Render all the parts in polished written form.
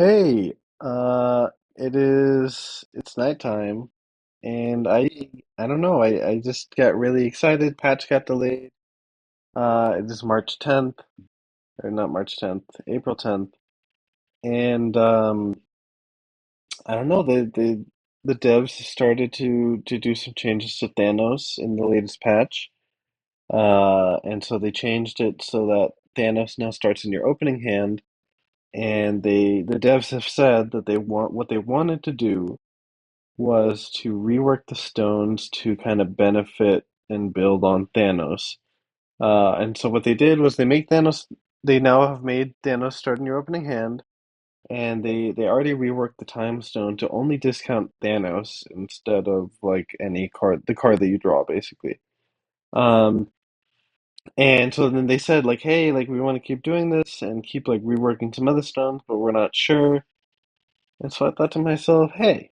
Hey, it's nighttime and I don't know, I just got really excited. Patch got delayed. It is March 10th, or not March 10th, April 10th. And I don't know, the devs started to do some changes to Thanos in the latest patch. And so they changed it so that Thanos now starts in your opening hand, and the devs have said that they want what they wanted to do was to rework the stones to kind of benefit and build on Thanos. And so what they did was they now have made Thanos start in your opening hand, and they already reworked the time stone to only discount Thanos instead of like any card, the card that you draw, basically. Um, and so then they said like, hey, like we want to keep doing this and keep like reworking some other stones, but we're not sure. And so I thought to myself, hey,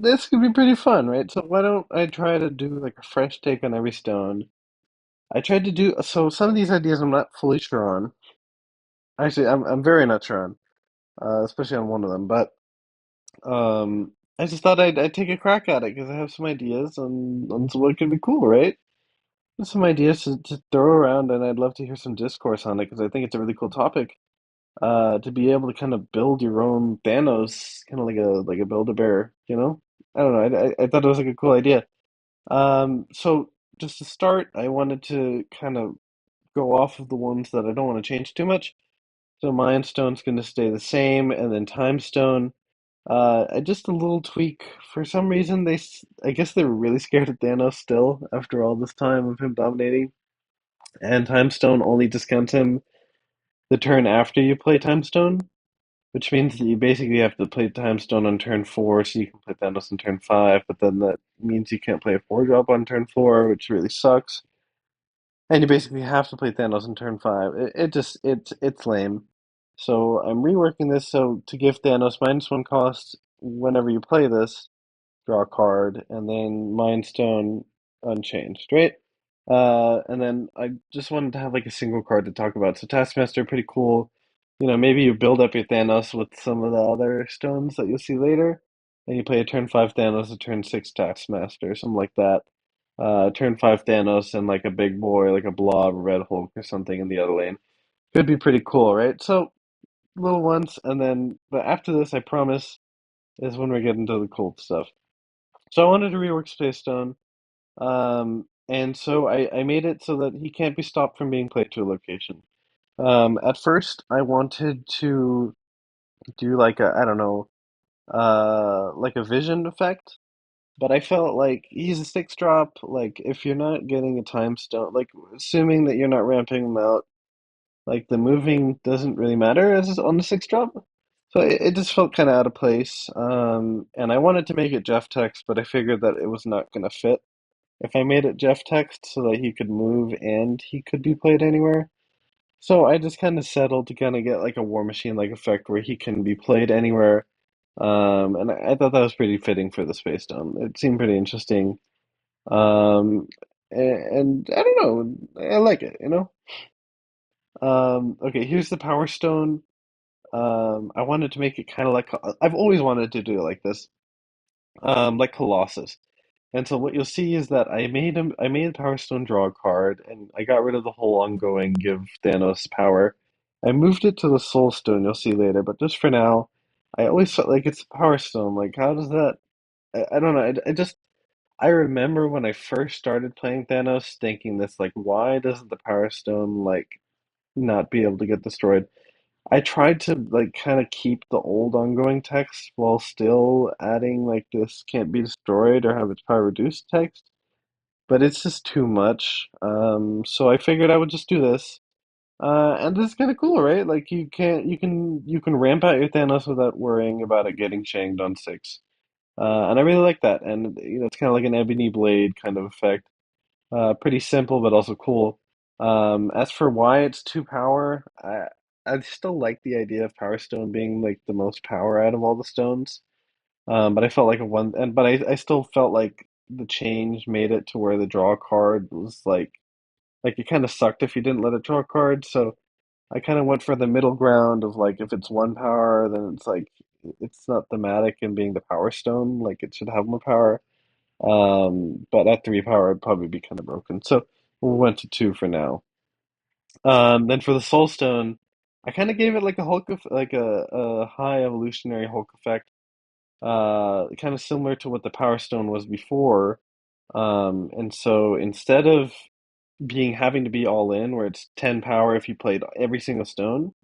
this could be pretty fun, right? So why don't I try to do like a fresh take on every stone? I tried to do so some of these ideas I'm not fully sure on. Actually, I'm very not sure on, especially on one of them. But I just thought I'd take a crack at it because I have some ideas on what could be cool, right? Just some ideas to throw around, and I'd love to hear some discourse on it because I think it's a really cool topic. To be able to kind of build your own Thanos, kind of like a Build-A-Bear, you know? I don't know. I thought it was like a cool idea. So just to start, I wanted to kind of go off of the ones that I don't want to change too much. So Mind Stone's going to stay the same, and then Time Stone, just a little tweak. For some reason, I guess they were really scared of Thanos still after all this time of him dominating. And Time Stone only discounts him the turn after you play Time Stone, which means that you basically have to play Time Stone on turn four, so you can play Thanos on turn five. But then that means you can't play a four drop on turn four, which really sucks. And you basically have to play Thanos in turn five. It's lame. So I'm reworking this so to give Thanos -1 cost whenever you play this, draw a card, and then Mind Stone unchanged, right? And then I just wanted to have like a single card to talk about. So Taskmaster, pretty cool. You know, maybe you build up your Thanos with some of the other stones that you'll see later, and you play a turn five Thanos, a turn six Taskmaster, something like that. Turn five Thanos and like a big boy, like a blob, a Red Hulk, or something in the other lane. Could be pretty cool, right? So little ones, and then but after this, I promise, is when we get into the cool stuff. So I wanted to rework Space Stone. And so I made it so that he can't be stopped from being played to a location. At first, I wanted to do like a, I don't know, like a vision effect, but I felt like he's a six drop. Like, if you're not getting a time stone, like, assuming that you're not ramping him out, like, the moving doesn't really matter as on the six drop. So it just felt kind of out of place. And I wanted to make it Jeff text, but I figured that it was not going to fit if I made it Jeff text so that he could move and he could be played anywhere. So I just kind of settled to kind of get like a War Machine like effect where he can be played anywhere. And I thought that was pretty fitting for the Space Dome. It seemed pretty interesting. And I don't know, I like it, you know? Okay, here's the Power Stone. I wanted to make it kind of like, I've always wanted to do it like this, like Colossus. And so what you'll see is that I made Power Stone draw a card, and I got rid of the whole ongoing give Thanos power. I moved it to the Soul Stone, you'll see later, but just for now, I always felt like it's Power Stone. Like, how does that? I don't know. I remember when I first started playing Thanos, thinking this like, why doesn't the Power Stone like not be able to get destroyed? I tried to like kind of keep the old ongoing text while still adding like this can't be destroyed or have its power reduced text, but it's just too much. So I figured I would just do this. And this is kind of cool, right? Like you can ramp out your Thanos without worrying about it getting shanked on six. And I really like that. And you know, it's kind of like an ebony blade kind of effect. Pretty simple, but also cool. As for why it's two power, I still like the idea of Power Stone being like the most power out of all the stones. But I felt like a one, and but I still felt like the change made it to where the draw card was like it kind of sucked if you didn't let it draw a card. So I kind of went for the middle ground of like if it's one power, then it's like it's not thematic in being the power stone, like it should have more power. But at 3 power, it'd probably be kind of broken. So we went to 2 for now. Then for the Soul Stone, I kind of gave it like a Hulk, like a high evolutionary Hulk effect, kind of similar to what the Power Stone was before. And so instead of being having to be all in, where it's 10 power if you played every single stone,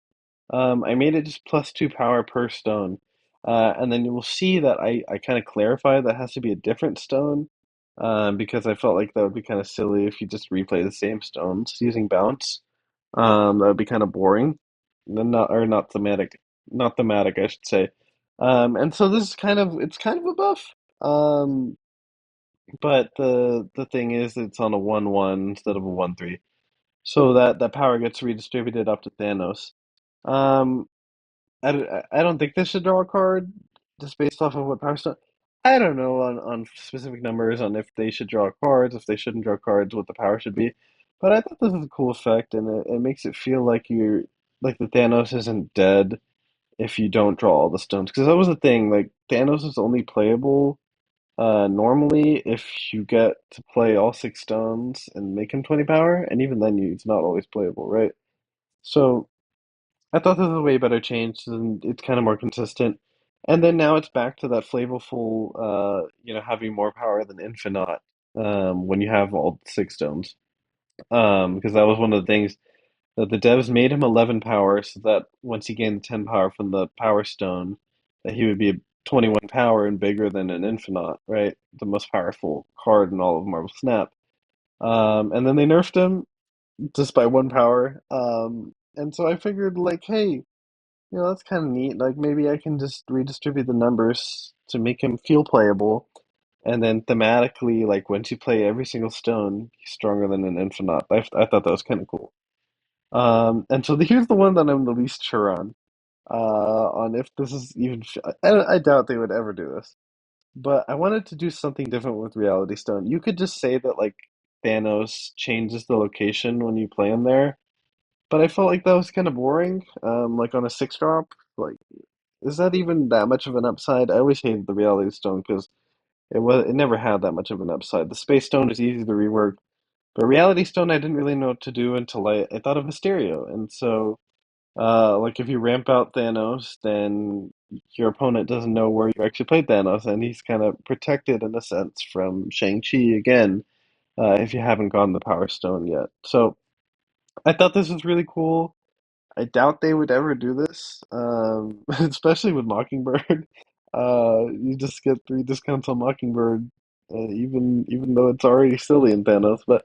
I made it just +2 power per stone. And then you will see that I kind of clarify that has to be a different stone, because I felt like that would be kind of silly if you just replay the same stones using bounce. That would be kind of boring. Then not or not thematic, not thematic, I should say. And so this is kind of it's kind of a buff. But the thing is, it's on a 1/1 instead of a 1/3, so that power gets redistributed up to Thanos. Um, I don't think they should draw a card just based off of what power stone. I don't know on specific numbers on if they should draw cards, if they shouldn't draw cards, what the power should be. But I thought this is a cool effect, and it makes it feel like you're like the Thanos isn't dead if you don't draw all the stones. Because that was the thing, like Thanos is only playable normally if you get to play all 6 stones and make him 20 power, and even then he's not always playable, right? So I thought this was a way better change, and it's kind of more consistent. And then now it's back to that flavorful, having more power than Infinite, when you have all 6 stones. Because that was one of the things that the devs made him 11 power, so that once he gained the 10 power from the Power Stone, that he would be 21 power and bigger than an Infinite, right? The most powerful card in all of Marvel Snap. And then they nerfed him just by 1 power. And so I figured, like, hey, that's kind of neat. Like maybe I can just redistribute the numbers to make him feel playable, and then thematically, like once you play every single stone, he's stronger than an Infinite. I thought that was kind of cool. And so here's the one that I'm the least sure on. On if this is even. I doubt they would ever do this, but I wanted to do something different with Reality Stone. You could just say that like Thanos changes the location when you play him there, but I felt like that was kind of boring. Like on a 6 drop, like is that even that much of an upside? I always hated the Reality Stone because it never had that much of an upside. The Space Stone is easy to rework, but Reality Stone I didn't really know what to do until I thought of Mysterio, and so like if you ramp out Thanos, then your opponent doesn't know where you actually played Thanos, and he's kind of protected in a sense from Shang-Chi again, if you haven't gotten the Power Stone yet. So I thought this was really cool. I doubt they would ever do this, especially with Mockingbird. You just get 3 discounts on Mockingbird, even though it's already silly in Thanos. But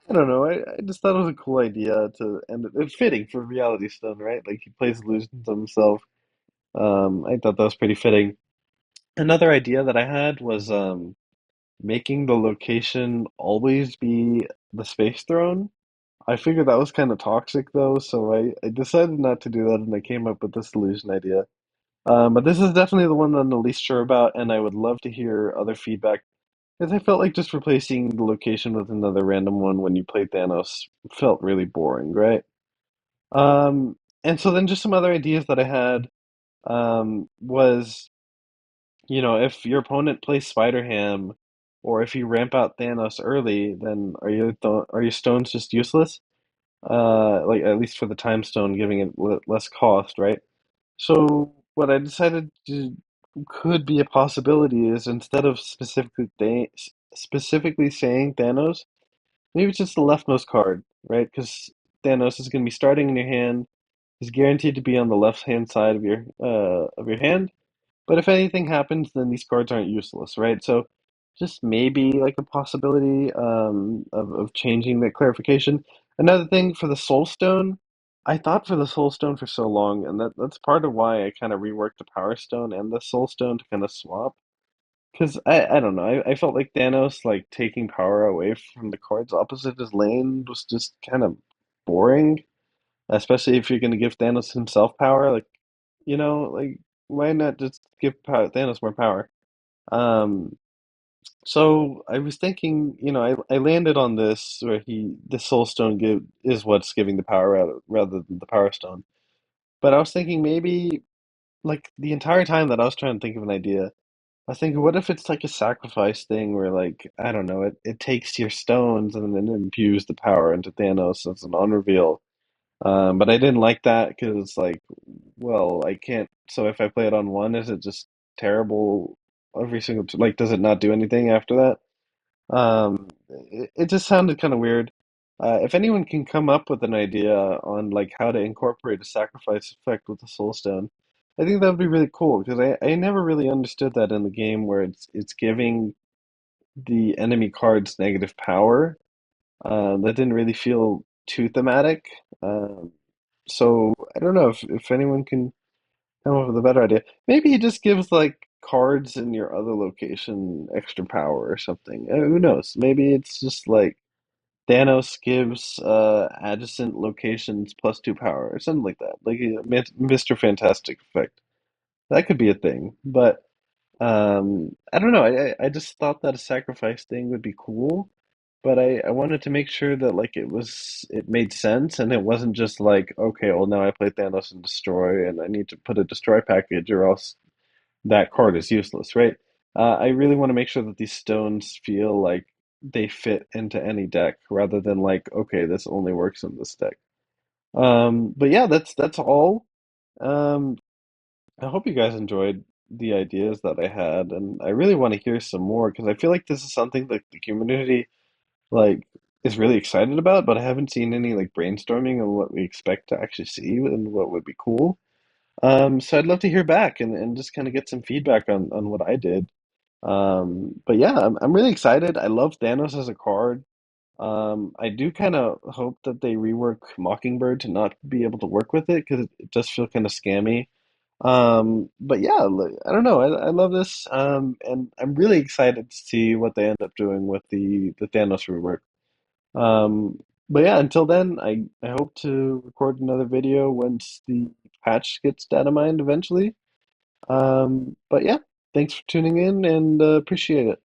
I don't know. I just thought it was a cool idea to, and it's fitting for Reality Stone, right? Like he plays illusions of himself. I thought that was pretty fitting. Another idea that I had was making the location always be the Space Throne. I figured that was kind of toxic though, so I decided not to do that and I came up with this solution idea. But this is definitely the one that I'm the least sure about, and I would love to hear other feedback. Because I felt like just replacing the location with another random one when you played Thanos felt really boring, right? And so then just some other ideas that I had was, if your opponent plays Spider-Ham, or if you ramp out Thanos early, then are your stones just useless? Like at least for the time stone, giving it less cost, right? So what I decided to could be a possibility is instead of specifically saying Thanos, maybe it's just the leftmost card, right? Because Thanos is going to be starting in your hand. He's guaranteed to be on the left hand side of your hand. But if anything happens, then these cards aren't useless, right? So just maybe like a possibility of changing that clarification. Another thing for the Soul Stone, I thought for the Soul Stone for so long, and that's part of why I kind of reworked the Power Stone and the Soul Stone to kind of swap. Because I don't know, I felt like Thanos like taking power away from the cards opposite his lane was just kind of boring, especially if you're going to give Thanos himself power. Like why not just give Thanos more power? Um, So I was thinking, I landed on this where the Soul Stone is what's giving the power rather than the Power Stone. But I was thinking maybe like the entire time that I was trying to think of an idea, I was thinking, what if it's like a sacrifice thing where like, I don't know, it takes your stones and then imbues the power into Thanos as an on reveal. But I didn't like that because it's like, well, I can't. So if I play it on one, is it just terrible every single like, does it not do anything after that? It just sounded kind of weird. If anyone can come up with an idea on like how to incorporate a sacrifice effect with the Soul Stone, I think that would be really cool because I never really understood that in the game where it's giving the enemy cards negative power. That didn't really feel too thematic. So I don't know if anyone can come up with a better idea. Maybe he just gives like cards in your other location extra power or something. Who knows? Maybe it's just like Thanos gives adjacent locations +2 power or something like that. Like a Mr. Fantastic effect. That could be a thing. But I don't know. I just thought that a sacrifice thing would be cool, but I wanted to make sure that like it made sense and it wasn't just like, okay, well now I play Thanos and destroy and I need to put a destroy package or else that card is useless, right? I really want to make sure that these stones feel like they fit into any deck rather than like, okay, this only works in this deck. But yeah, that's all. Um, I hope you guys enjoyed the ideas that I had, and I really want to hear some more because I feel like this is something that the community like is really excited about, but I haven't seen any like brainstorming on what we expect to actually see and what would be cool. So I'd love to hear back and just kind of get some feedback on what I did. But yeah, I'm really excited. I love Thanos as a card. I do kind of hope that they rework Mockingbird to not be able to work with it because it does feel kind of scammy. But yeah, I don't know. I love this. And I'm really excited to see what they end up doing with the Thanos rework. But yeah, until then, I hope to record another video once the patch gets data mined eventually. But yeah, thanks for tuning in and appreciate it.